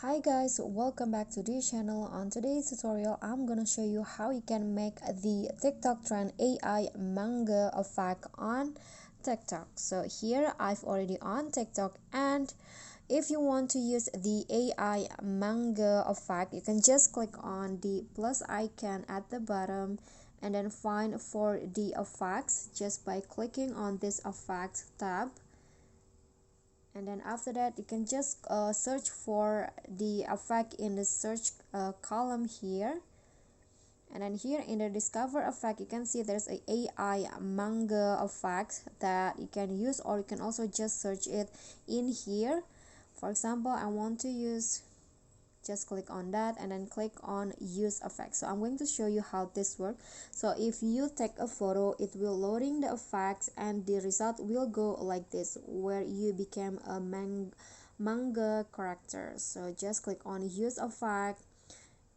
Hi guys, welcome back to this channel. On today's tutorial, I'm gonna show you how you can make the TikTok trend AI manga effect on TikTok. So here I've already on TikTok, and if you want to use the AI manga effect, you can just click on the plus icon at the bottom and then find for the effects just by clicking on this effect tab. And then after that you can just search for the effect in the search column here, and then here in the discover effect you can see there's a AI manga effect that you can use, or you can also just search it in here. For example, I want to use, just click on that and then click on use effect. So I'm going to show you how this works. So if you take a photo, it will loading the effects and the result will go like this, where you became a manga character. So just click on use effect,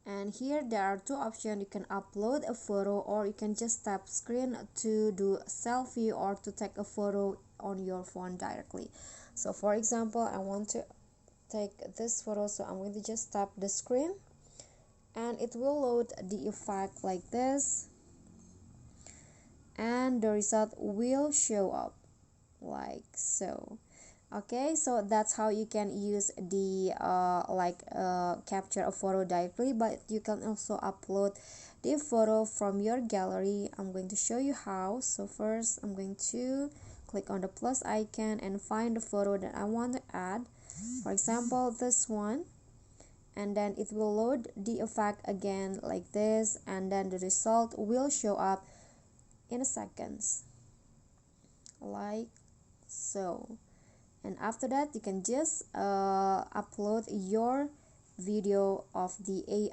and here there are two options. You can upload a photo, or you can just tap screen to do a selfie or to take a photo on your phone directly. So for example, I want to take this photo, so I'm going to just tap the screen and it will load the effect like this, and the result will show up like so. Okay, so that's how you can use the capture a photo directly, but you can also upload the photo from your gallery. I'm going to show you how. So first I'm going to click on the plus icon and find the photo that I want to add, for example this one, and then it will load the effect again like this, and then the result will show up in a seconds like so. And after that you can just upload your video of the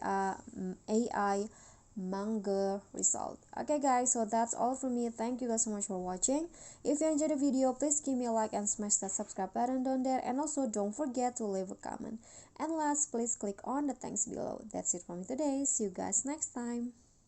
AI manga result. Okay guys, so that's all from me. Thank you guys so much for watching. If you enjoyed the video, please give me a like and smash that subscribe button down there, and also don't forget to leave a comment. And last, please click on the thanks below. That's it from me today. See you guys next time.